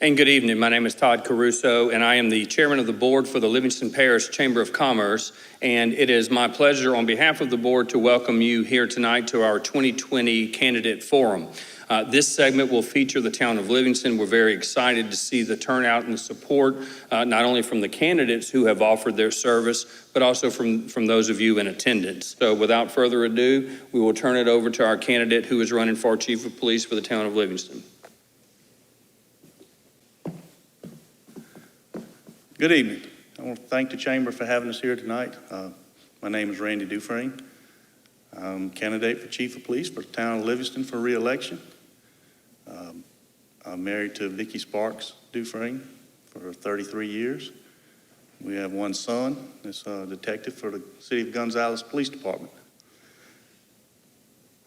And good evening. My name is Todd Caruso, and I am the chairman of the board for the Livingston Parish Chamber of Commerce. And it is my pleasure on behalf of the board to welcome you here tonight to our 2020 Candidate Forum. This segment will feature the town of Livingston. We're very excited to see the turnout and the support, not only from the candidates who have offered their service, but also from those of you in attendance. So without further ado, we will turn it over to our candidate who is running for Chief of Police for the town of Livingston. Good evening. I want to thank the Chamber for having us here tonight. My name is Randy Dufrene. I'm a candidate for Chief of Police for the town of Livingston for re-election. I'm married to Vicki Sparks Dufrene for 33 years. We have one son that's a detective for the City of Gonzales Police Department.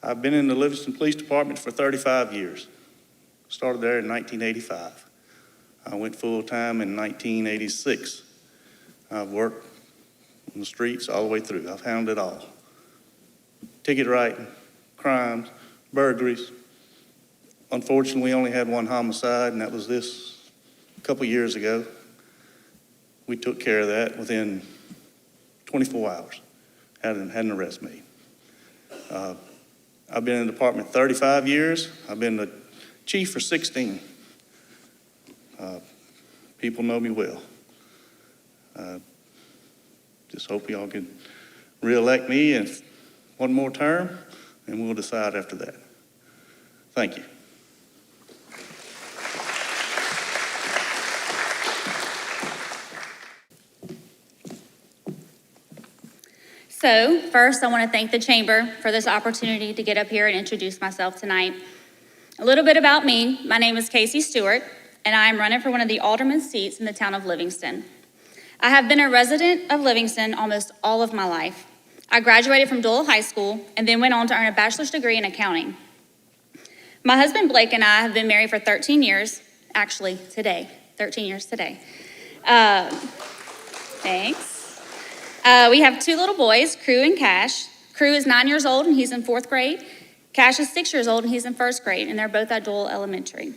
I've been in the Livingston Police Department for 35 years. Started there in 1985. I went full-time in 1986. I've worked on the streets all the way through. I've handled it all. Ticket writing, crimes, burglaries. Unfortunately, we only had one homicide, and that was this a couple years ago. We took care of that within 24 hours. Had an arrest made. I've been in the department 35 years. I've been the chief for 16. People know me well. Just hope y'all can re-elect me in one more term, and we'll decide after that. Thank you. So first, I want to thank the Chamber for this opportunity to get up here and introduce myself tonight. A little bit about me. My name is Kacie Stewart, and I am running for one of the Alderman seats in the town of Livingston. I have been a resident of Livingston almost all of my life. I graduated from Dole High School and then went on to earn a bachelor's degree in accounting. My husband Blake and I have been married for 13 years, actually today, 13 years today. Thanks. We have two little boys, Crew and Cash. Crew is 9 years old and he's in 4th grade. Cash is 6 years old and he's in 1st grade, and they're both at Dole Elementary.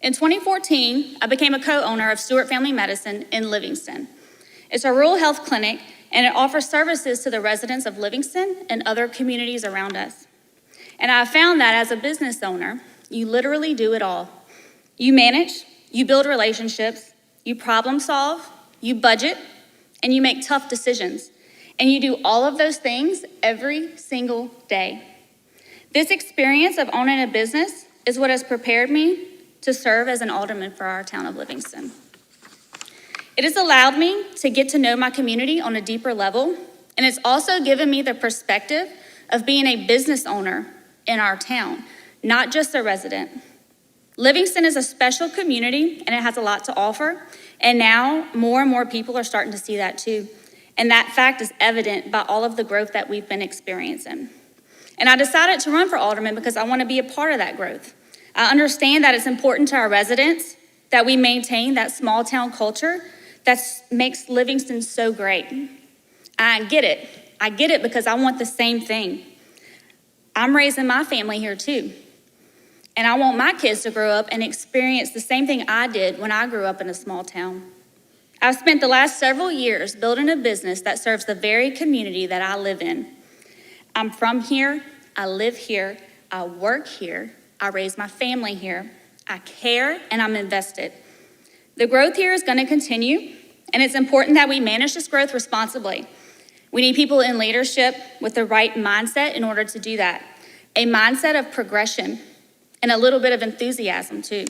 In 2014, I became a co-owner of Stewart Family Medicine in Livingston. It's a rural health clinic, and it offers services to the residents of Livingston and other communities around us. And I found that as a business owner, you literally do it all. You manage, you build relationships, you problem solve, you budget, and you make tough decisions. And you do all of those things every single day. This experience of owning a business is what has prepared me to serve as an alderman for our town of Livingston. It has allowed me to get to know my community on a deeper level, and it's also given me the perspective of being a business owner in our town, not just a resident. Livingston is a special community, and it has a lot to offer, and now more and more people are starting to see that too. And that fact is evident by all of the growth that we've been experiencing. And I decided to run for alderman because I want to be a part of that growth. I understand that it's important to our residents that we maintain that small town culture that makes Livingston so great. I get it. I get it because I want the same thing. I'm raising my family here too. And I want my kids to grow up and experience the same thing I did when I grew up in a small town. I've spent the last several years building a business that serves the very community that I live in. I'm from here, I live here, I work here, I raise my family here, I care, and I'm invested. The growth here is going to continue, and it's important that we manage this growth responsibly. We need people in leadership with the right mindset in order to do that. A mindset of progression and a little bit of enthusiasm too.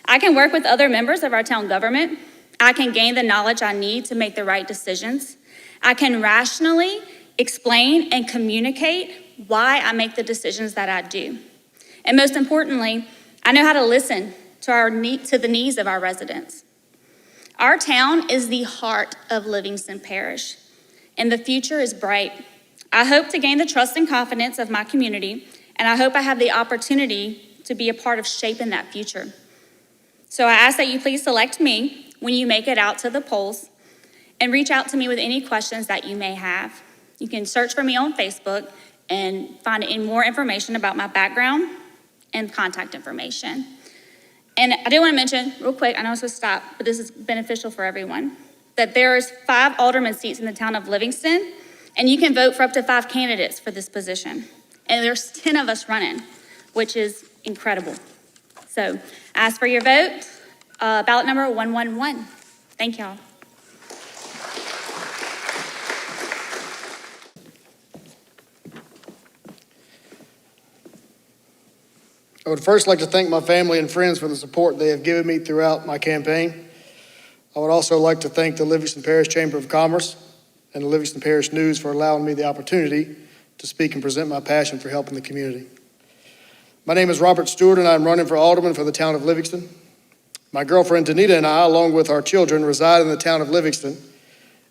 I can work with other members of our town government. I can gain the knowledge I need to make the right decisions. I can rationally explain and communicate why I make the decisions that I do. And most importantly, I know how to listen to the needs of our residents. Our town is the heart of Livingston Parish, and the future is bright. I hope to gain the trust and confidence of my community, and I hope I have the opportunity to be a part of shaping that future. So I ask that you please select me when you make it out to the polls, and reach out to me with any questions that you may have. You can search for me on Facebook and find more information about my background and contact information. And I do want to mention, real quick, I know I'm supposed to stop, but this is beneficial for everyone, that there's 5 alderman seats in the town of Livingston, and you can vote for up to 5 candidates for this position. And there's 10 of us running, which is incredible. So ask for your vote, ballot number 111. Thank y'all. I would first like to thank my family and friends for the support they have given me throughout my campaign. I would also like to thank the Livingston Parish Chamber of Commerce and the Livingston Parish News for allowing me the opportunity to speak and present my passion for helping the community. My name is Robert Stewart, and I'm running for Alderman for the town of Livingston. My girlfriend Danita and I, along with our children, reside in the town of Livingston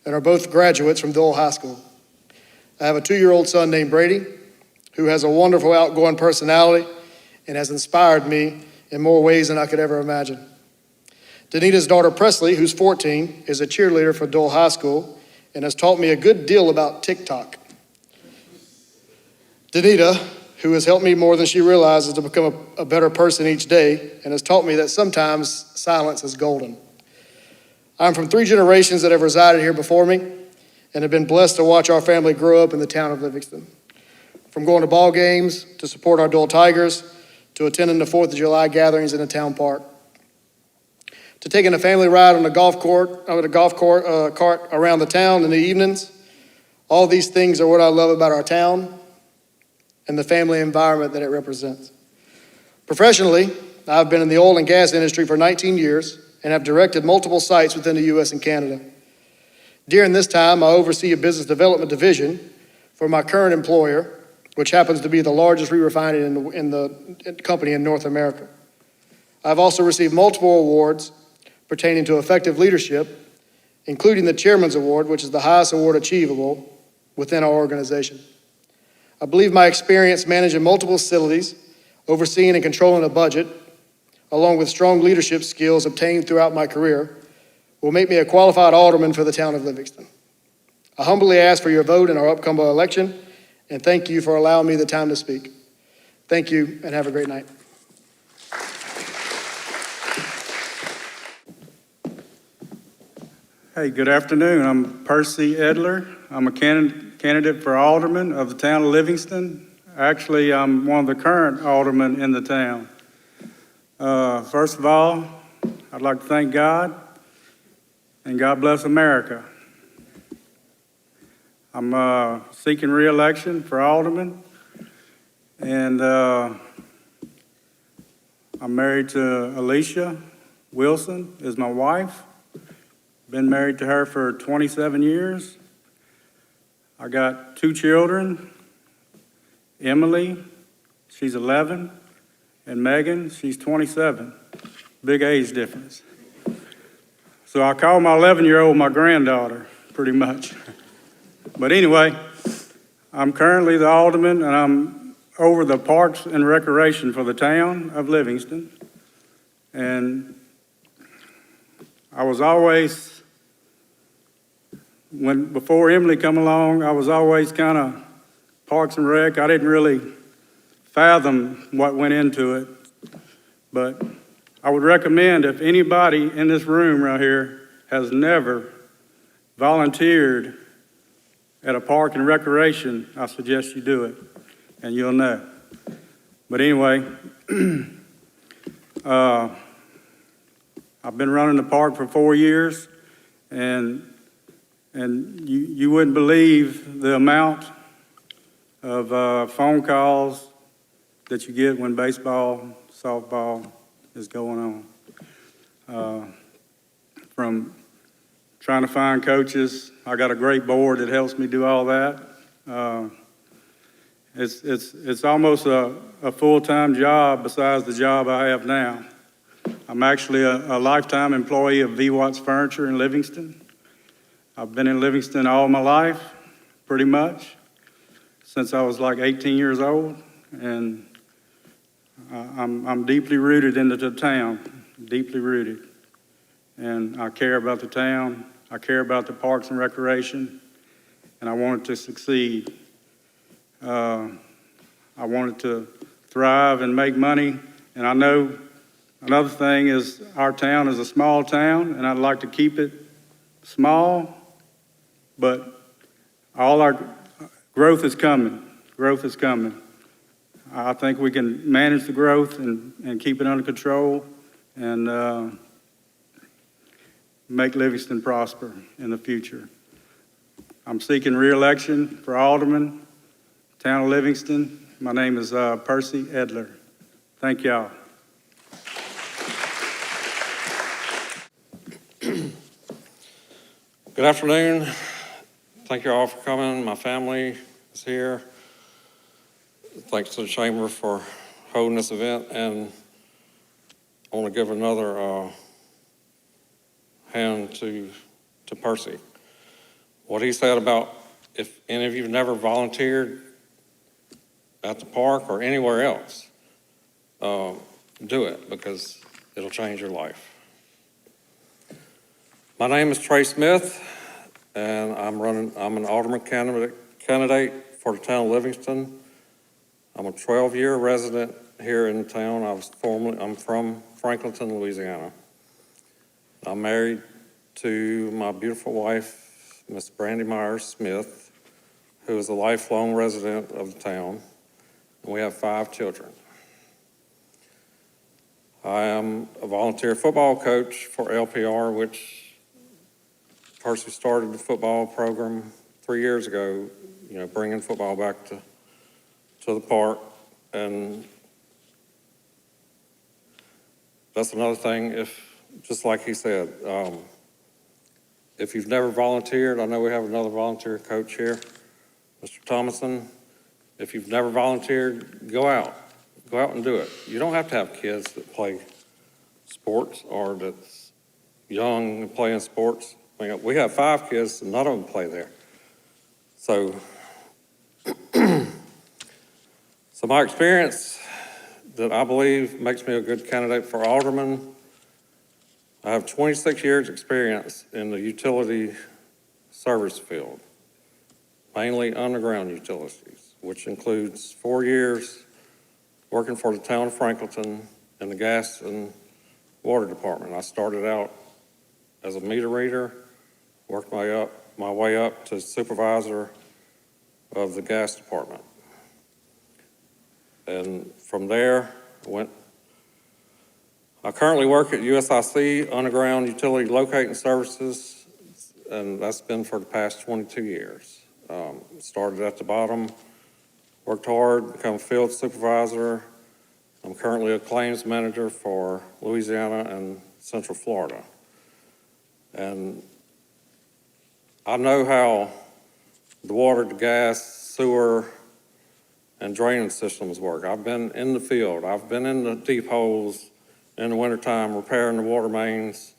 and are both graduates from Dole High School. I have a 2-year-old son named Brady, who has a wonderful outgoing personality and has inspired me in more ways than I could ever imagine. Danita's daughter Presley, who's 14, is a cheerleader for Dole High School and has taught me a good deal about TikTok. Danita, who has helped me more than she realizes to become a better person each day, and has taught me that sometimes silence is golden. I'm from 3 generations that have resided here before me and have been blessed to watch our family grow up in the town of Livingston. From going to ball games to support our Dole Tigers, to attending the 4th of July gatherings in a town park, to taking a family ride on a golf cart around the town in the evenings. All these things are what I love about our town and the family environment that it represents. Professionally, I've been in the oil and gas industry for 19 years and have directed multiple sites within the U.S. and Canada. During this time, I oversee a business development division for my current employer, which happens to be the largest re-refining in the company in North America. I've also received multiple awards pertaining to effective leadership, including the Chairman's Award, which is the highest award achievable within our organization. I believe my experience managing multiple facilities, overseeing and controlling a budget, along with strong leadership skills obtained throughout my career, will make me a qualified alderman for the town of Livingston. I humbly ask for your vote in our upcoming election, and thank you for allowing me the time to speak. Thank you, and have a great night. Hey, good afternoon. I'm Percy Edler. I'm a candidate for alderman of the town of Livingston. Actually, I'm one of the current aldermen in the town. First of all, I'd like to thank God, and God bless America. I'm seeking re-election for alderman, and I'm married to Alicia Wilson, is my wife. Been married to her for 27 years. I got 2 children, Emily, she's 11, and Megan, she's 27. Big age difference. So I call my 11-year-old my granddaughter, pretty much. But anyway, I'm currently the alderman, and I'm over the Parks and Recreation for the town of Livingston. And I was always, before Emily come along, I was always kind of Parks and Rec. I didn't really fathom what went into it. But I would recommend, if anybody in this room right here has never volunteered at a park and recreation, I suggest you do it, and you'll know. But anyway, I've been running the park for 4 years, and you wouldn't believe the amount of phone calls that you get when baseball, softball is going on. From trying to find coaches, I got a great board that helps me do all that. It's almost a full-time job besides the job I have now. I'm actually a lifetime employee of V. Watts Furniture in Livingston. I've been in Livingston all my life, pretty much, since I was like 18 years old, and I'm deeply rooted into the town, deeply rooted. And I care about the town, I care about the Parks and Recreation, and I want it to succeed. I want it to thrive and make money, and I know Another thing is our town is a small town, and I'd like to keep it small, but all our growth is coming. Growth is coming. I think we can manage the growth and keep it under control and make Livingston prosper in the future. I'm seeking re-election for Alderman, town of Livingston. My name is Percy Edler. Thank y'all. Good afternoon. Thank you all for coming. My family is here. Thanks to the Chamber for holding this event, and I want to give another hand to Percy. What he said about if any of you have never volunteered at the park or anywhere else, do it because it'll change your life. My name is Trey Smith, and I'm an Alderman candidate for the town of Livingston. I'm a 12-year resident here in the town. I'm from Franklinton, Louisiana. I'm married to my beautiful wife, Miss Brandy Myers Smith, who is a lifelong resident of the town, and we have 5 children. I am a volunteer football coach for LPR, which Percy started the football program 3 years ago, bringing football back to the park. And that's another thing, just like he said, if you've never volunteered, I know we have another volunteer coach here, Mr. Thomason. If you've never volunteered, go out and do it. You don't have to have kids that play sports or that's young and playing sports. We have 5 kids, and none of them play there. So my experience that I believe makes me a good candidate for Alderman, I have 26 years experience in the utility service field, mainly underground utilities, which includes 4 years working for the town of Franklinton in the gas and water department. I started out as a meter reader, worked my way up to supervisor of the gas department. And from there, I currently work at USIC Underground Utility Locating Services, and that's been for the past 22 years. Started at the bottom, worked hard, become a field supervisor. I'm currently a claims manager for Louisiana and Central Florida. And I know how the water, the gas, sewer, and drainage systems work. I've been in the field. I've been in the deep holes in the wintertime, repairing the water mains,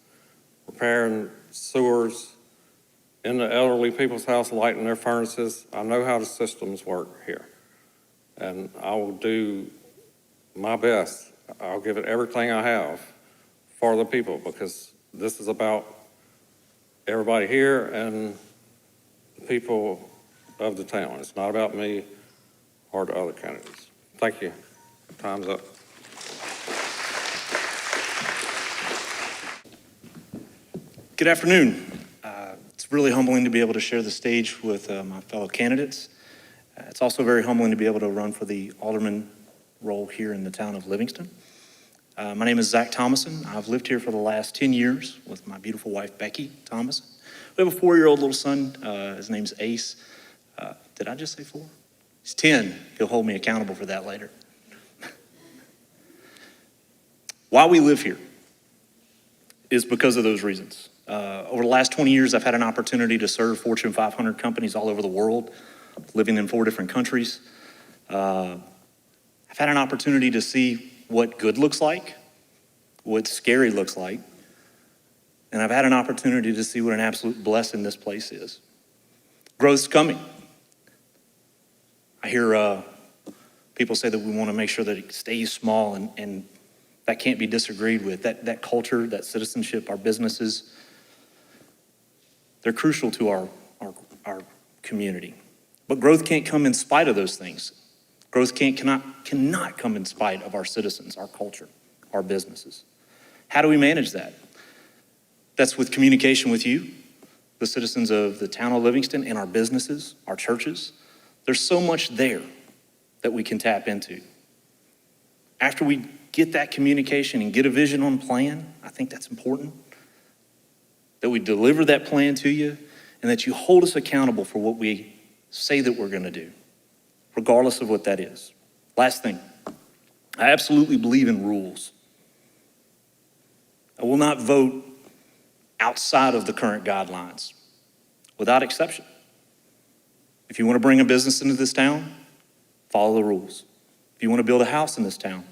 repairing sewers, in the elderly people's house, lighting their furnaces. I know how the systems work here. And I will do my best. I'll give it everything I have for the people, because this is about everybody here and the people of the town. It's not about me or the other candidates. Thank you. Time's up. Good afternoon. It's really humbling to be able to share the stage with my fellow candidates. It's also very humbling to be able to run for the alderman role here in the town of Livingston. My name is Zach Thomason. I've lived here for the last 10 years with my beautiful wife, Becky Thomason. We have a 4-year-old little son. His name's Ace. Did I just say 4? He's 10. He'll hold me accountable for that later. Why we live here is because of those reasons. Over the last 20 years, I've had an opportunity to serve Fortune 500 companies all over the world, living in 4 different countries. I've had an opportunity to see what good looks like, what scary looks like, and I've had an opportunity to see what an absolute blessing this place is. Growth's coming. I hear people say that we want to make sure that it stays small, and that can't be disagreed with. That culture, that citizenship, our businesses, they're crucial to our community. But growth can't come in spite of those things. Growth cannot come in spite of our citizens, our culture, our businesses. How do we manage that? That's with communication with you, the citizens of the town of Livingston, and our businesses, our churches. There's so much there that we can tap into. After we get that communication and get a vision on plan, I think that's important, that we deliver that plan to you and that you hold us accountable for what we say that we're going to do, regardless of what that is. Last thing, I absolutely believe in rules. I will not vote outside of the current guidelines, without exception. If you want to bring a business into this town, follow the rules. If you want to build a house in this town,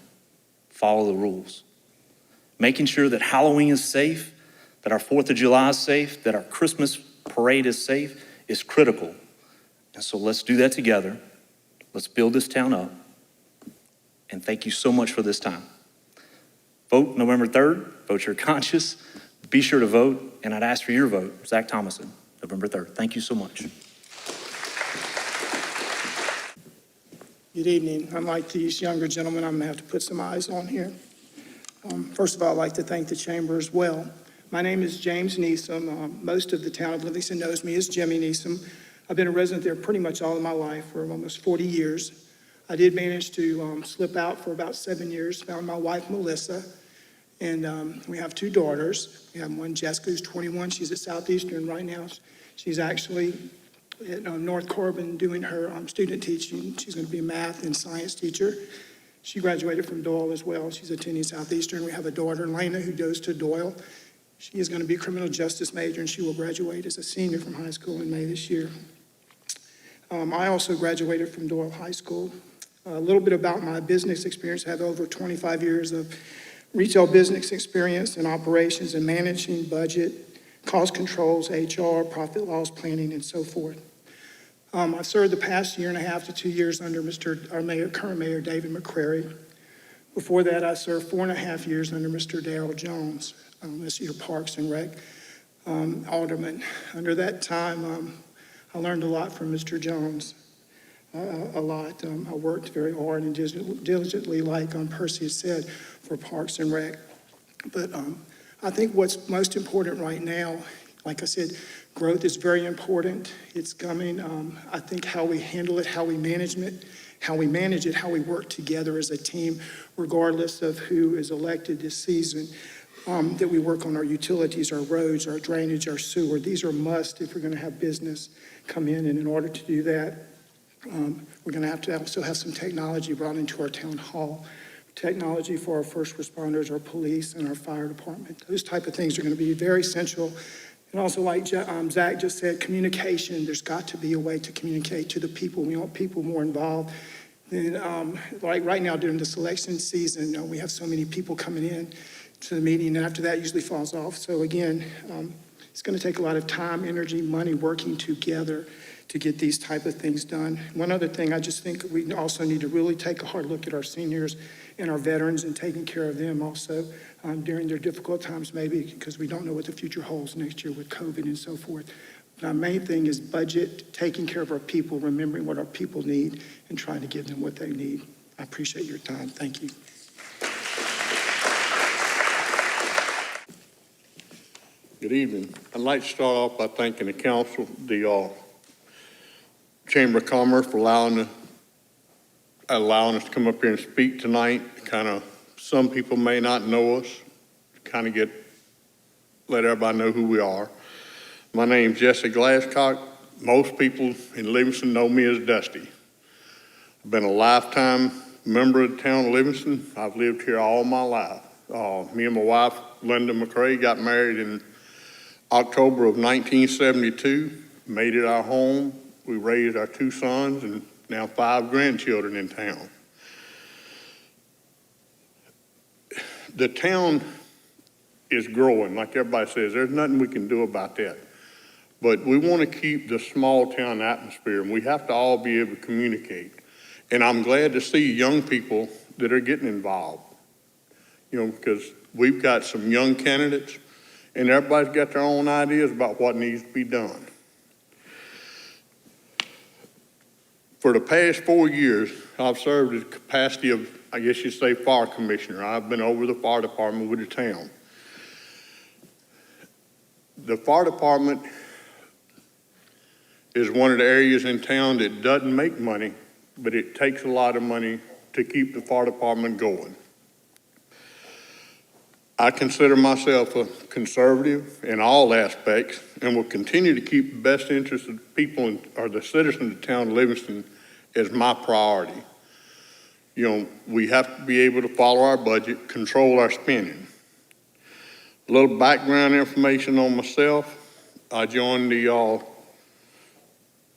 follow the rules. Making sure that Halloween is safe, that our 4th of July is safe, that our Christmas parade is safe is critical. And so let's do that together. Let's build this town up. And thank you so much for this time. Vote November 3rd. Vote your conscience. Be sure to vote. And I'd ask for your vote. Zach Thomason, November 3rd. Thank you so much. Good evening. Unlike these younger gentlemen, I'm going to have to put some eyes on here. First of all, I'd like to thank the chamber as well. My name is James Nesom. Most of the town of Livingston knows me as Jimmy Nesom. I've been a resident there pretty much all of my life, for almost 40 years. I did manage to slip out for about 7 years, found my wife, Melissa, and we have 2 daughters. We have one, Jessica, who's 21. She's at Southeastern right now. She's actually at North Corbin doing her student teaching. She's going to be a math and science teacher. She graduated from Doyle as well. She's attending Southeastern. We have a daughter, Lena, who goes to Doyle. She is going to be a criminal justice major, and she will graduate as a senior from high school in May this year. I also graduated from Doyle High School. A little bit about my business experience. I have over 25 years of retail business experience in operations and managing budget, cost controls, HR, profit loss planning, and so forth. I've served the past 1.5 to 2 years under current Mayor David McCrary. Before that, I served 4.5 years under Mr. Darrell Jones, this year Parks and Rec Alderman. Under that time, I learned a lot from Mr. Jones, a lot. I worked very hard and diligently, like Percy has said, for Parks and Rec. But I think what's most important right now, like I said, growth is very important. It's coming. I think how we handle it, how we manage it, how we work together as a team, regardless of who is elected this season, that we work on our utilities, our roads, our drainage, our sewer. These are must if we're going to have business come in. And in order to do that, we're going to have to also have some technology brought into our town hall. Technology for our first responders, our police, and our fire department. Those type of things are going to be very essential. And also, like Zach just said, communication. There's got to be a way to communicate to the people. We want people more involved. And like right now during the selection season, we have so many people coming in to the meeting, and after that, it usually falls off. So again, it's going to take a lot of time, energy, money, working together to get these type of things done. One other thing, I just think we also need to really take a hard look at our seniors and our veterans and taking care of them also during their difficult times, maybe because we don't know what the future holds next year with COVID and so forth. But our main thing is budget, taking care of our people, remembering what our people need, and trying to give them what they need. I appreciate your time. Thank you. Good evening. I'd like to start off by thanking the council, the Chamber of Commerce for allowing us to come up here and speak tonight. Some people may not know us, let everybody know who we are. My name's Jessie Glascock. Most people in Livingston know me as Dusty. I've been a lifetime member of the town of Livingston. I've lived here all my life. Me and my wife, Linda McCrae, got married in October of 1972, made it our home. We raised our 2 sons and now 5 grandchildren in town. The town is growing, like everybody says. There's nothing we can do about that. But we want to keep the small town atmosphere, and we have to all be able to communicate. And I'm glad to see young people that are getting involved, because we've got some young candidates, and everybody's got their own ideas about what needs to be done. For the past 4 years, I've served in the capacity of, I guess you'd say, fire commissioner. I've been over the fire department with the town. The fire department is one of the areas in town that doesn't make money, but it takes a lot of money to keep the fire department going. I consider myself a conservative in all aspects and will continue to keep the best interest of the people or the citizens of the town of Livingston as my priority. You know, we have to be able to follow our budget, control our spending. A little background information on myself. I joined the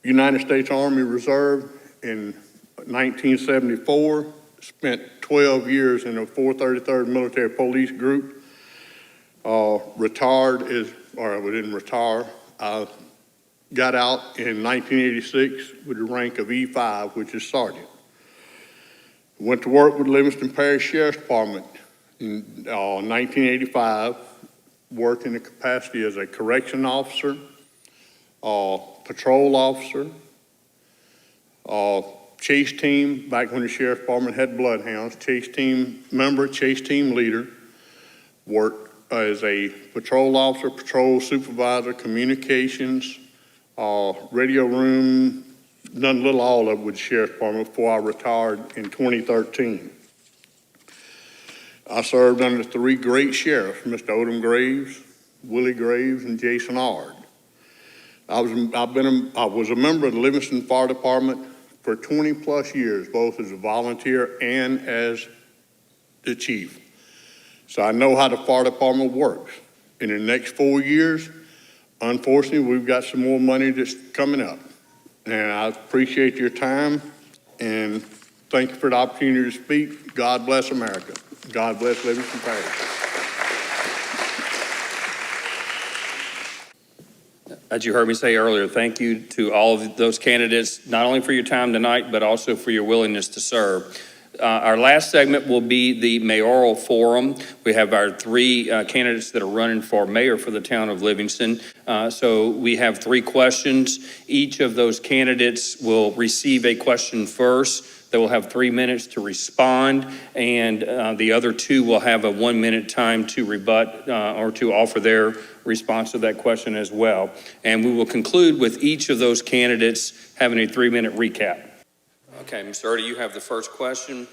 United States Army Reserve in 1974, spent 12 years in the 433rd Military Police Group. Retired I didn't retire. I got out in 1986 with the rank of E5, which is sergeant. Went to work with Livingston Parish Sheriff's Department in 1985, worked in the capacity as a correction officer, patrol officer, chase team, back when the Sheriff's Department had bloodhounds, chase team member, chase team leader, worked as a patrol officer, patrol supervisor, communications, radio room, done a little all of it with the Sheriff's Department before I retired in 2013. I served under 3 great sheriffs, Mr. Odom Graves, Willie Graves, and Jason Ard. I was a member of the Livingston Fire Department for 20 plus years, both as a volunteer and as the chief. So I know how the fire department works. In the next 4 years, unfortunately, we've got some more money that's coming up. And I appreciate your time and thank you for the opportunity to speak. God bless America. God bless Livingston Parish. As you heard me say earlier, thank you to all of those candidates, not only for your time tonight, but also for your willingness to serve. Our last segment will be the Mayoral Forum. We have our 3 candidates that are running for mayor for the town of Livingston. So we have 3 questions. Each of those candidates will receive a question first. They will have 3 minutes to respond, and the other 2 will have a 1-minute time to rebut or to offer their response to that question as well. And we will conclude with each of those candidates having a 3-minute recap. Okay, Mr. Erdey, you have the first question.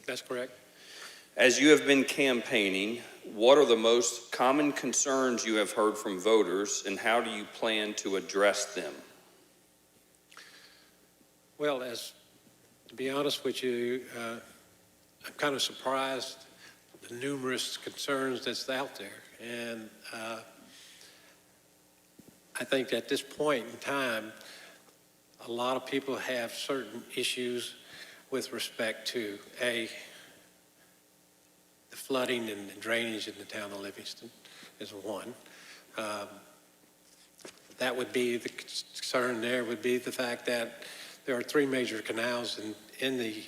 That's correct. As you have been campaigning, what are the most common concerns you have heard from voters, and how do you plan to address them? Well, to be honest with you, I'm kind of surprised the numerous concerns that's out there. And I think at this point in time, a lot of people have certain issues with respect to, the flooding and the drainage in the town of Livingston is one. That would be the concern there would be the fact that there are 3 major canals in the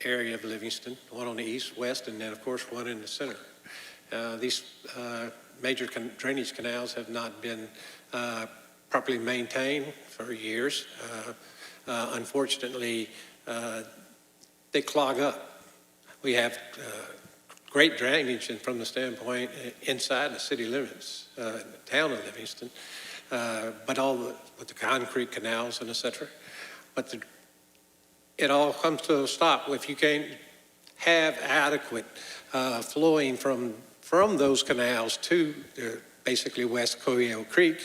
area of Livingston, one on the east, west, and then of course one in the center. These major drainage canals have not been properly maintained for years. Unfortunately, they clog up. We have great drainage from the standpoint inside the city limits, the town of Livingston, but with the concrete canals and et cetera. But it all comes to a stop if you can't have adequate flowing from those canals to basically West Coyote Creek.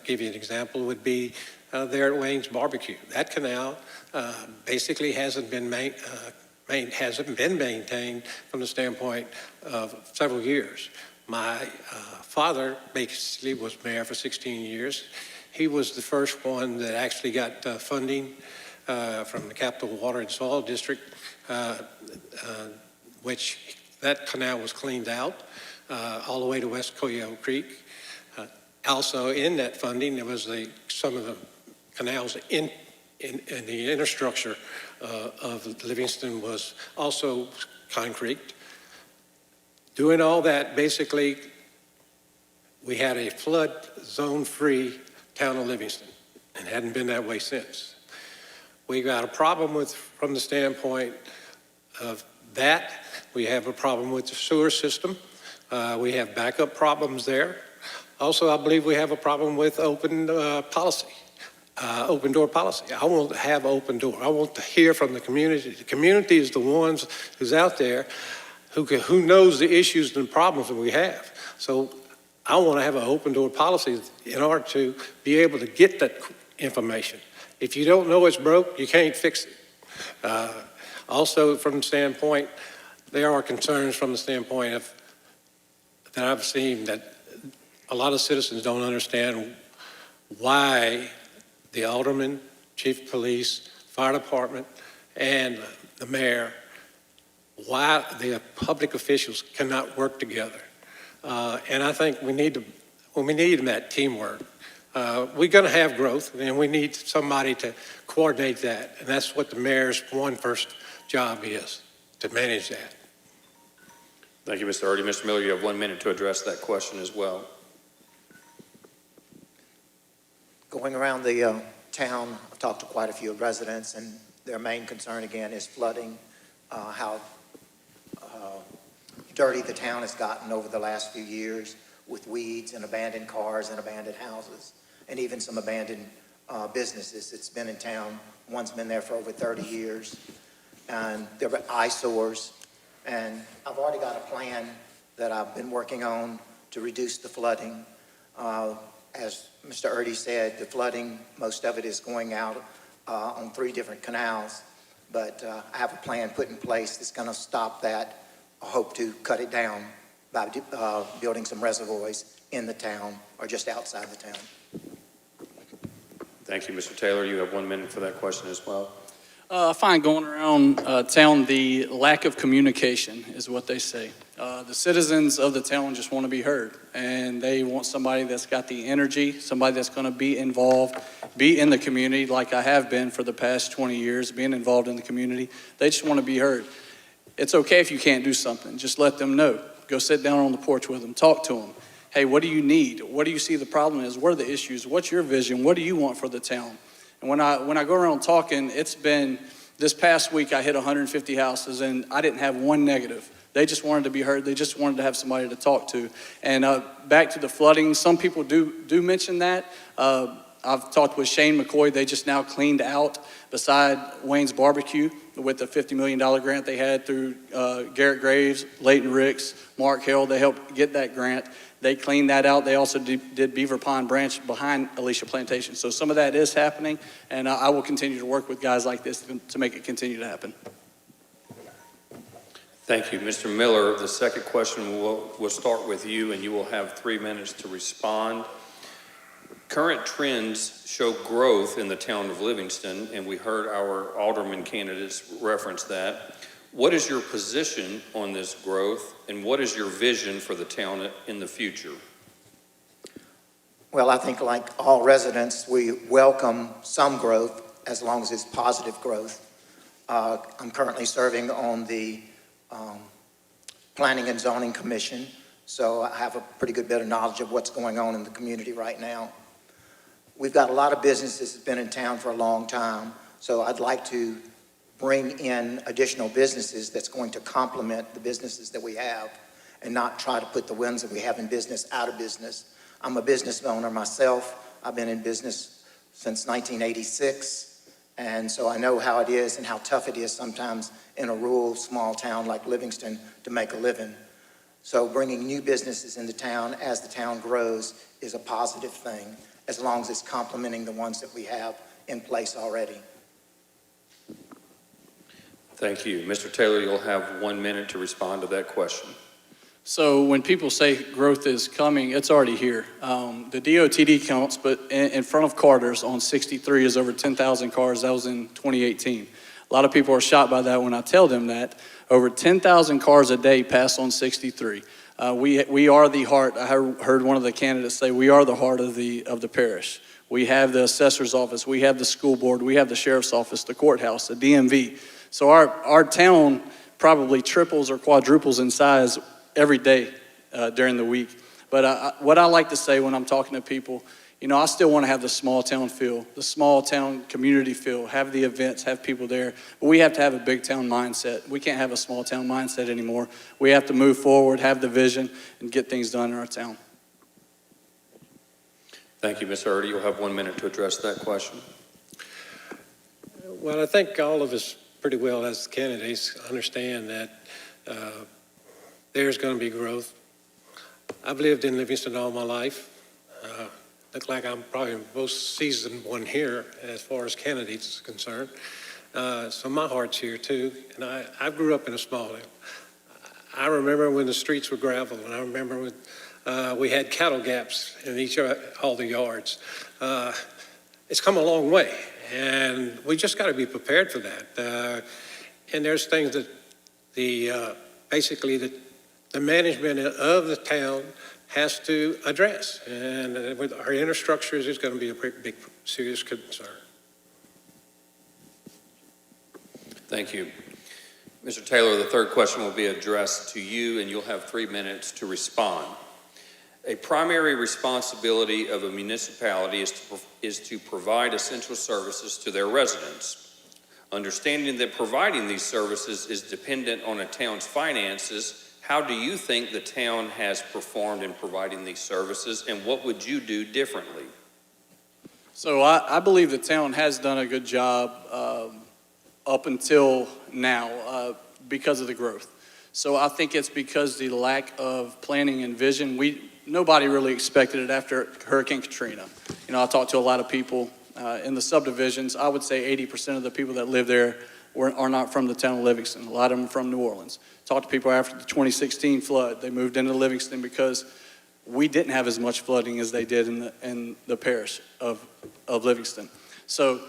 Give you an example would be there at Wayne's Barbecue. That canal basically hasn't been maintained from the standpoint of several years. My father basically was mayor for 16 years. He was the first one that actually got funding from the Capital Water and Soil District, which that canal was cleaned out all the way to West Coyote Creek. Also in that funding, there was some of the canals in the infrastructure of Livingston was also concrete. Doing all that, basically, we had a flood zone-free town of Livingston, and hadn't been that way since. We got a problem from the standpoint of that. We have a problem with the sewer system. We have backup problems there. Also, I believe we have a problem with open policy, open door policy. I want to have open door. I want to hear from the community. The community is the ones who's out there who knows the issues and problems that we have. So I want to have an open door policy in order to be able to get that information. If you don't know it's broke, you can't fix it. Also, from the standpoint, there are concerns from the standpoint of that I've seen that a lot of citizens don't understand why the alderman, chief of police, fire department, and the mayor, why the public officials cannot work together. And I think we need that teamwork. We're going to have growth, and we need somebody to coordinate that. And that's what the mayor's first job is, to manage that. Thank you, Mr. Erdey. Mr. Miller, you have 1 minute to address that question as well. Going around the town, I've talked to quite a few residents, and their main concern again is flooding, how dirty the town has gotten over the last few years with weeds and abandoned cars and abandoned houses, and even some abandoned businesses. It's been in town. One's been there for over 30 years, and there were eyesores. And I've already got a plan that I've been working on to reduce the flooding. As Mr. Erdey said, the flooding, most of it is going out on 3 different canals, but I have a plan put in place that's going to stop that. I hope to cut it down by building some reservoirs in the town or just outside the town. Thank you, Mr. Taylor. You have 1 minute for that question as well. I find going around town, the lack of communication is what they say. The citizens of the town just want to be heard, and they want somebody that's got the energy, somebody that's going to be involved, be in the community like I have been for the past 20 years, being involved in the community. They just want to be heard. It's okay if you can't do something. Just let them know. Go sit down on the porch with them. Talk to them. Hey, what do you need? What do you see the problem is? What are the issues? What's your vision? What do you want for the town? And when I go around talking, it's been, this past week I hit 150 houses and I didn't have one negative. They just wanted to be heard. They just wanted to have somebody to talk to. And back to the flooding, some people do mention that. I've talked with Shane McCoy. They just now cleaned out beside Wayne's Barbecue with the $50 million grant they had through Garrett Graves, Leighton Ricks, Mark Hill. They helped get that grant. They cleaned that out. They also did Beaver Pond Branch behind Alicia Plantation. So some of that is happening, and I will continue to work with guys like this to make it continue to happen. Thank you. Mr. Miller, the second question will start with you, and you will have 3 minutes to respond. Current trends show growth in the town of Livingston, and we heard our alderman candidates reference that. What is your position on this growth, and what is your vision for the town in the future? Well, I think like all residents, we welcome some growth as long as it's positive growth. I'm currently serving on the Planning and Zoning Commission, so I have a pretty good bit of knowledge of what's going on in the community right now. We've got a lot of businesses that have been in town for a long time, so I'd like to bring in additional businesses that's going to complement the businesses that we have and not try to put the ones that we have in business out of business. I'm a business owner myself. I've been in business since 1986, and so I know how it is and how tough it is sometimes in a rural small town like Livingston to make a living. So bringing new businesses into town as the town grows is a positive thing, as long as it's complementing the ones that we have in place already. Thank you. Mr. Taylor, you'll have 1 minute to respond to that question. So when people say growth is coming, it's already here. The DOTD counts, but in front of Carter's on 63 is over 10,000 cars. That was in 2018. A lot of people are shocked by that when I tell them that. Over 10,000 cars a day pass on 63. We are the heart. I heard one of the candidates say we are the heart of the parish. We have the assessor's office. We have the school board. We have the sheriff's office, the courthouse, the DMV. So our town probably triples or quadruples in size every day during the week. But what I like to say when I'm talking to people, I still want to have the small town feel, the small town community feel, have the events, have people there. But we have to have a big town mindset. We can't have a small town mindset anymore. We have to move forward, have the vision, and get things done in our town. Thank you, Ms. Erdey. You'll have 1 minute to address that question. Well, I think all of us pretty well as candidates understand that there's going to be growth. I've lived in Livingston all my life. Look like I'm probably the most seasoned one here as far as candidates is concerned. So my heart's here too. And I grew up in a small town. I remember when the streets were gravel, and I remember when we had cattle gaps in all the yards. It's come a long way, and we just got to be prepared for that. And there's things that basically the management of the town has to address, and with our infrastructures is going to be a big, serious concern. Thank you. Mr. Taylor, the third question will be addressed to you, and you'll have 3 minutes to respond. A primary responsibility of a municipality is to provide essential services to their residents. Understanding that providing these services is dependent on a town's finances, how do you think the town has performed in providing these services, and what would you do differently? So I believe the town has done a good job up until now because of the growth. So I think it's because the lack of planning and vision. Nobody really expected it after Hurricane Katrina. You know, I talked to a lot of people in the subdivisions. I would say 80% of the people that live there are not from the town of Livingston. A lot of them are from New Orleans. Talked to people after the 2016 flood. They moved into Livingston because we didn't have as much flooding as they did in the parish of Livingston. So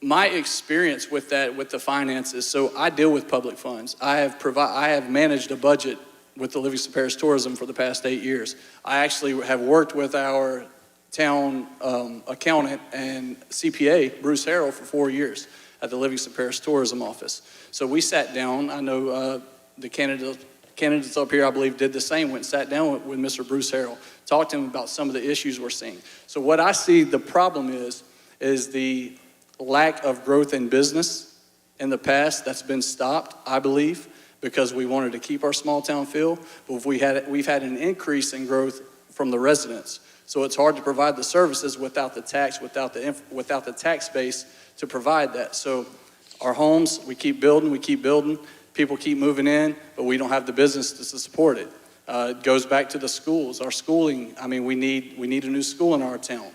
my experience with that, with the finances, so I deal with public funds. I have managed a budget with the Livingston Parish Tourism for the past 8 years. I actually have worked with our town accountant and CPA, Bruce Harrell, for 4 years at the Livingston Parish Tourism Office. So we sat down. I know the candidates up here, I believe, did the same, went and sat down with Mr. Bruce Harrell, talked to him about some of the issues we're seeing. So what I see the problem is the lack of growth in business in the past that's been stopped, I believe, because we wanted to keep our small town feel, but we've had an increase in growth from the residents. So it's hard to provide the services without the tax base to provide that. So our homes, we keep building, people keep moving in, but we don't have the business to support it. It goes back to the schools, our schooling. I mean, we need a new school in our town.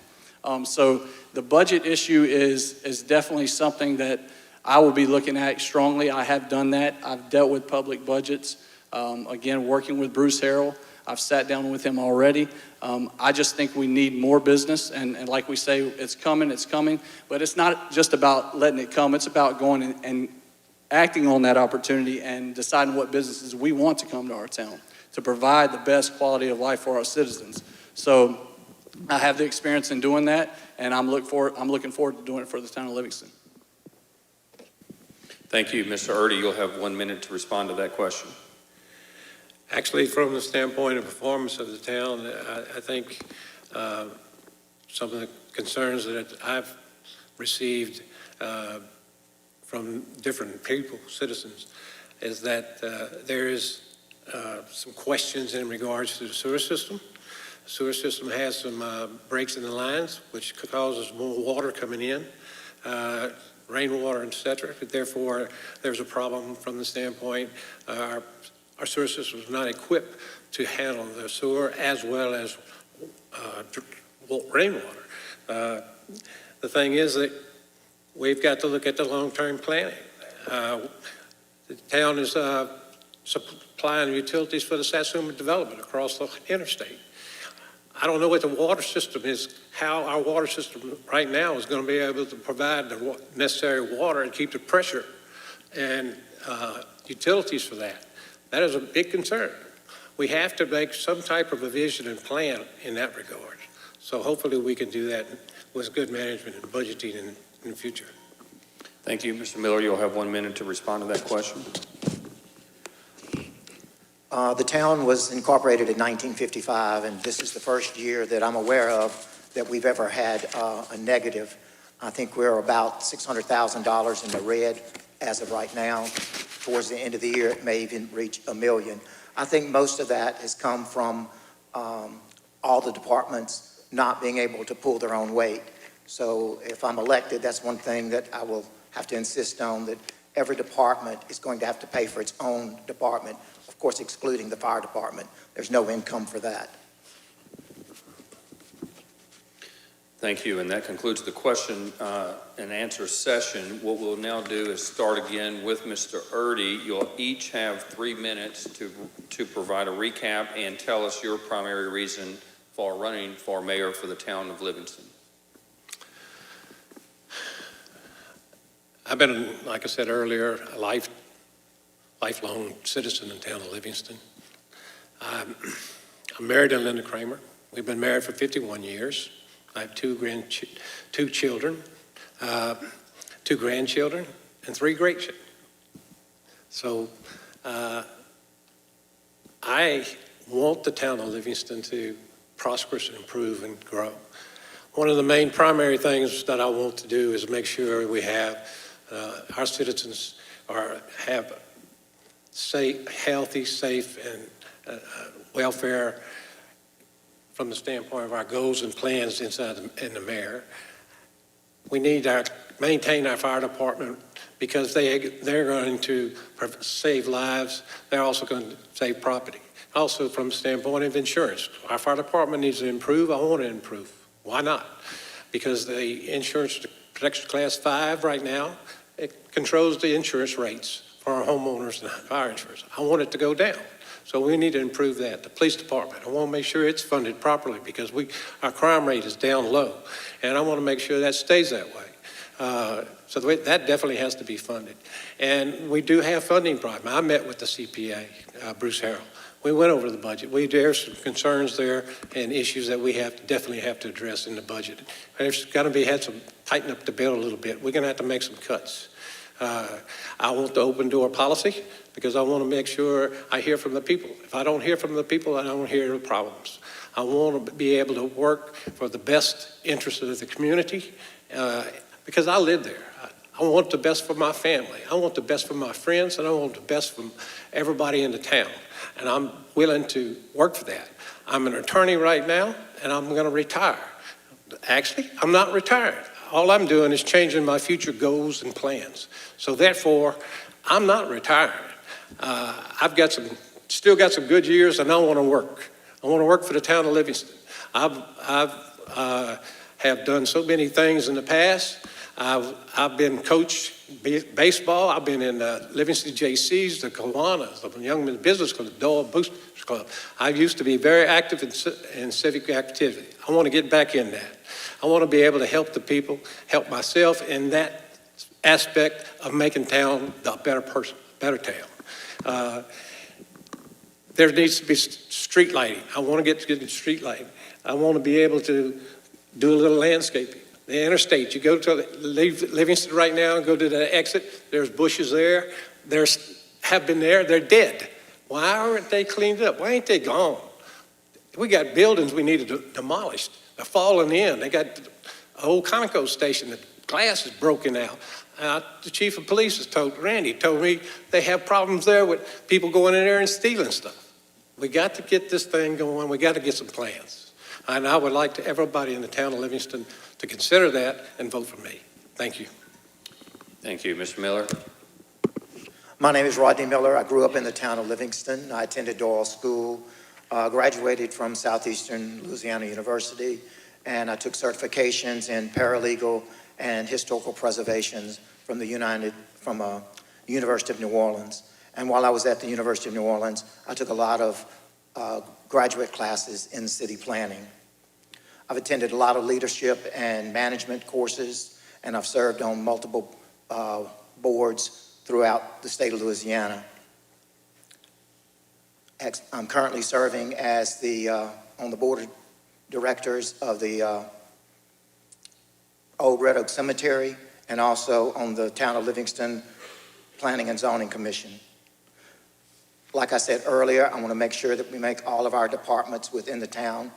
So the budget issue is definitely something that I will be looking at strongly. I have done that. I've dealt with public budgets. Again, working with Bruce Harrell, I've sat down with him already. I just think we need more business, and like we say, it's coming, but it's not just about letting it come. It's about going and acting on that opportunity and deciding what businesses we want to come to our town to provide the best quality of life for our citizens. So I have the experience in doing that, and I'm looking forward to doing it for the town of Livingston. Thank you, Mr. Erdey. You'll have 1 minute to respond to that question. Actually, from the standpoint of performance of the town, I think some of the concerns that I've received from different people, citizens, is that there is some questions in regards to the sewer system. The sewer system has some breaks in the lines, which causes more water coming in, rainwater, et cetera. Therefore, there's a problem from the standpoint our sewer system is not equipped to handle the sewer as well as rainwater. The thing is that we've got to look at the long-term planning. The town is supplying utilities for the Satsuma development across the interstate. I don't know what the water system is, how our water system right now is going to be able to provide the necessary water and keep the pressure and utilities for that. That is a big concern. We have to make some type of a vision and plan in that regard. So hopefully we can do that with good management and budgeting in the future. Thank you. Mr. Miller, you'll have 1 minute to respond to that question. The town was incorporated in 1955, and this is the first year that I'm aware of that we've ever had a negative. I think we're about $600,000 in the red as of right now. Towards the end of the year, it may even reach $1 million. I think most of that has come from all the departments not being able to pull their own weight. So if I'm elected, that's one thing that I will have to insist on, that every department is going to have to pay for its own department, of course excluding the fire department. There's no income for that. Thank you, and that concludes the question and answer session. What we'll now do is start again with Mr. Erdey. You'll each have 3 minutes to provide a recap and tell us your primary reason for running for mayor for the town of Livingston. I've been, like I said earlier, a lifelong citizen in the town of Livingston. I'm married to Linda Kramer. We've been married for 51 years. I have two children, 2 grandchildren, and 3 great-children. So I want the town of Livingston to prosper and improve and grow. One of the main primary things that I want to do is make sure we have our citizens have safe, healthy, safe, and welfare from the standpoint of our goals and plans inside in the mayor. We need to maintain our fire department because they're going to save lives. They're also going to save property. Also from the standpoint of insurance, our fire department needs to improve. I want to improve. Why not? Because the insurance protection class 5 right now, it controls the insurance rates for our homeowners and fire insurance. I want it to go down. So we need to improve that. The police department, I want to make sure it's funded properly because our crime rate is down low. And I want to make sure that stays that way. So that definitely has to be funded. And we do have funding problems. I met with the CPA, Bruce Harrell. We went over the budget. There's some concerns there and issues that we definitely have to address in the budget. There's got to tighten up the belt a little bit. We're going to have to make some cuts. I want the open door policy because I want to make sure I hear from the people. If I don't hear from the people, I don't hear the problems. I want to be able to work for the best interest of the community because I live there. I want the best for my family. I want the best for my friends, and I want the best from everybody in the town. And I'm willing to work for that. I'm an attorney right now, and I'm going to retire. Actually, I'm not retired. All I'm doing is changing my future goals and plans. So therefore, I'm not retiring. I've still got some good years, and I want to work. I want to work for the town of Livingston. Have done so many things in the past. I've been coach baseball. I've been in Livingston JCs, the Kiwanis, the Young Men's Business Club, the Doyle Boosters Club. I used to be very active in civic activity. I want to get back in that. I want to be able to help the people, help myself in that aspect of making town a better person, better town. There needs to be street lighting. I want to get street lighting. I want to be able to do a little landscaping. The interstate, you go to Livingston right now and go to the exit, there's bushes there. Have been there, they're dead. Why aren't they cleaned up? Why ain't they gone? We got buildings we need to demolish. They're falling in. They got the old Conoco station, the glass is broken out. The chief of police told me they have problems there with people going in there and stealing stuff. We got to get this thing going. We got to get some plans. And I would like everybody in the town of Livingston to consider that and vote for me. Thank you. Thank you. Mr. Miller. My name is Rodney Miller. I grew up in the town of Livingston. I attended Doyle School, graduated from Southeastern Louisiana University, and I took certifications in paralegal and historical preservations from the University of New Orleans. And while I was at the University of New Orleans, I took a lot of graduate classes in city planning. I've attended a lot of leadership and management courses, and I've served on multiple boards throughout the state of Louisiana. I'm currently serving as on the board of directors of the Old Red Oak Cemetery and also on the Town of Livingston Planning and Zoning Commission. Like I said earlier, I want to make sure that we make all of our departments within the town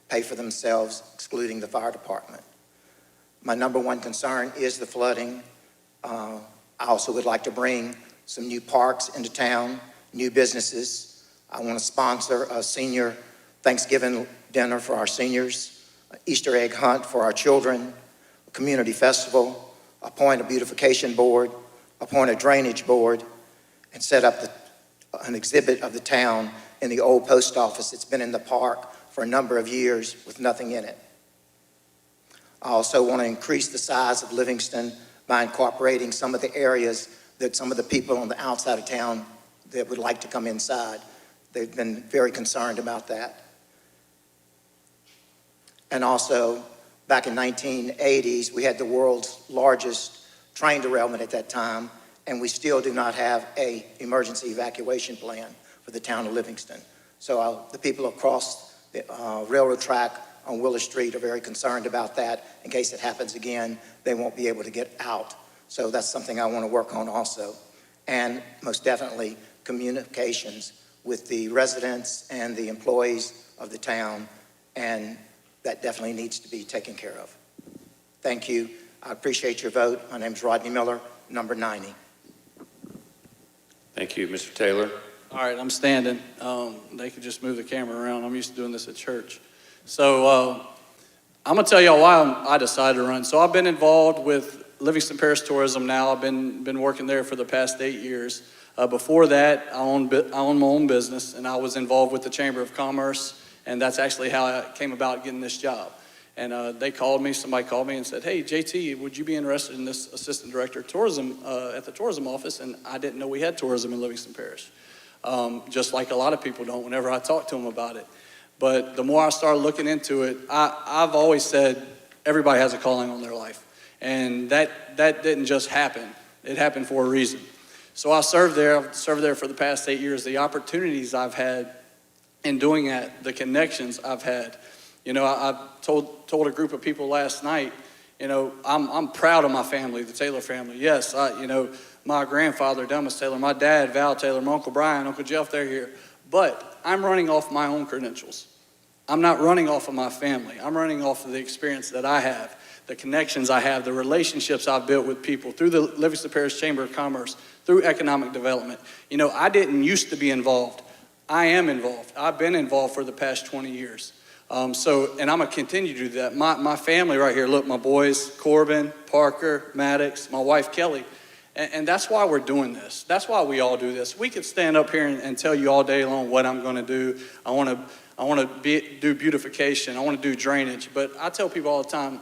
pay for themselves, excluding the fire department. My number one concern is the flooding. I also would like to bring some new parks into town, new businesses. I want to sponsor a senior Thanksgiving dinner for our seniors Easter egg hunt for our children, a community festival, appoint a beautification board, appoint a drainage board, and set up an exhibit of the town in the old post office. It's been in the park for a number of years with nothing in it. I also want to increase the size of Livingston by incorporating some of the areas that some of the people on the outside of town that would like to come inside. They've been very concerned about that. And also, back in 1980s, we had the world's largest train derailment at that time, and we still do not have an emergency evacuation plan for the town of Livingston. So the people across the railroad track on Willow Street are very concerned about that. In case it happens again, they won't be able to get out. So that's something I want to work on also. And most definitely, communications with the residents and the employees of the town, and that definitely needs to be taken care of. Thank you. I appreciate your vote. My name is Rodney Miller, number 90. Thank you, Mr. Taylor. All right, I'm standing. They could just move the camera around. I'm used to doing this at church. So I'm going to tell y'all why I decided to run. So I've been involved with Livingston Parish Tourism now. I've been working there for the past 8 years. Before that, I owned my own business, and I was involved with the Chamber of Commerce, and that's actually how I came about getting this job. And somebody called me and said, hey, JT, would you be interested in this Assistant Director of Tourism at the Tourism Office? And I didn't know we had tourism in Livingston Parish, just like a lot of people don't whenever I talk to them about it. But the more I started looking into it, I've always said everybody has a calling on their life. And that didn't just happen. It happened for a reason. So I've served there for the past 8 years. The opportunities I've had in doing that, the connections I've had. You know, I told a group of people last night, you know, I'm proud of my family, the Taylor family. Yes, my grandfather, Thomas Taylor, my dad, Val Taylor, my Uncle Brian, Uncle Jeff, they're here. But I'm running off my own credentials. I'm not running off of my family. I'm running off of the experience that I have, the connections I have, the relationships I've built with people through the Livingston Parish Chamber of Commerce, through economic development. You know, I didn't used to be involved. I am involved. I've been involved for the past 20 years. And I'm going to continue to do that. My family right here, look, my boys, Corbin, Parker, Maddox, my wife, Kelly. And that's why we're doing this. That's why we all do this. We could stand up here and tell you all day long what I'm going to do. I want to do beautification. I want to do drainage. But I tell people all the time,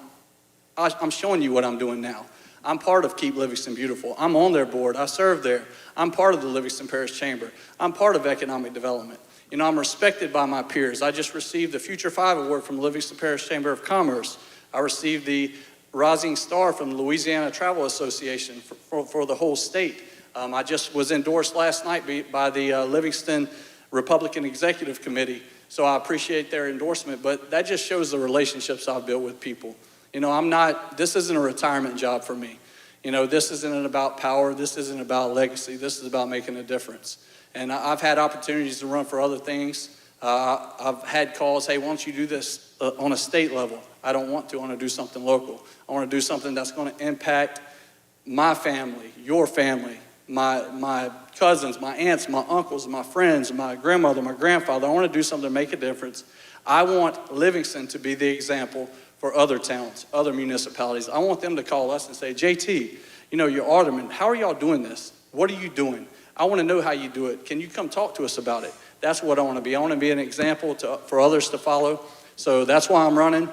I'm showing you what I'm doing now. I'm part of Keep Livingston Beautiful. I'm on their board. I serve there. I'm part of the Livingston Parish Chamber. I'm part of economic development. You know, I'm respected by my peers. I just received the Future 5 Award from the Livingston Parish Chamber of Commerce. I received the Rising Star from the Louisiana Travel Association for the whole state. I just was endorsed last night by the Livingston Republican Executive Committee, so I appreciate their endorsement, but that just shows the relationships I've built with people. You know, this isn't a retirement job for me. You know, this isn't about power. This isn't about legacy. This is about making a difference. And I've had opportunities to run for other things. I've had calls, hey, why don't you do this on a state level? I don't want to. I want to do something local. I want to do something that's going to impact my family, your family, my cousins, my aunts, my uncles, my friends, my grandmother, my grandfather. I want to do something to make a difference. I want Livingston to be the example for other towns, other municipalities. I want them to call us and say, JT, you know, you're Alderman. How are y'all doing this? What are you doing? I want to know how you do it. Can you come talk to us about it? That's what I want to be. I want to be an example for others to follow. So that's why I'm running.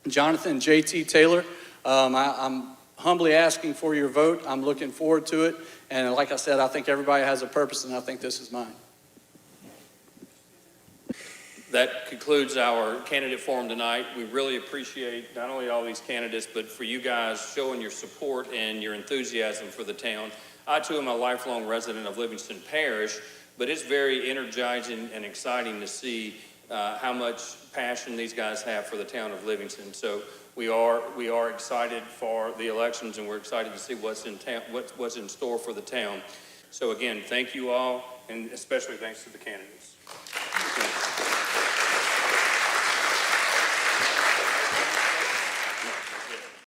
Jonathan JT Taylor, I'm humbly asking for your vote. I'm looking forward to it. And like I said, I think everybody has a purpose, and I think this is mine. That concludes our candidate forum tonight. We really appreciate not only all these candidates, but for you guys showing your support and your enthusiasm for the town. I, too, am a lifelong resident of Livingston Parish, but it's very energizing and exciting to see how much passion these guys have for the town of Livingston. So we are excited for the elections, and we're excited to see what's in store for the town. So again, thank you all, and especially thanks to the candidates.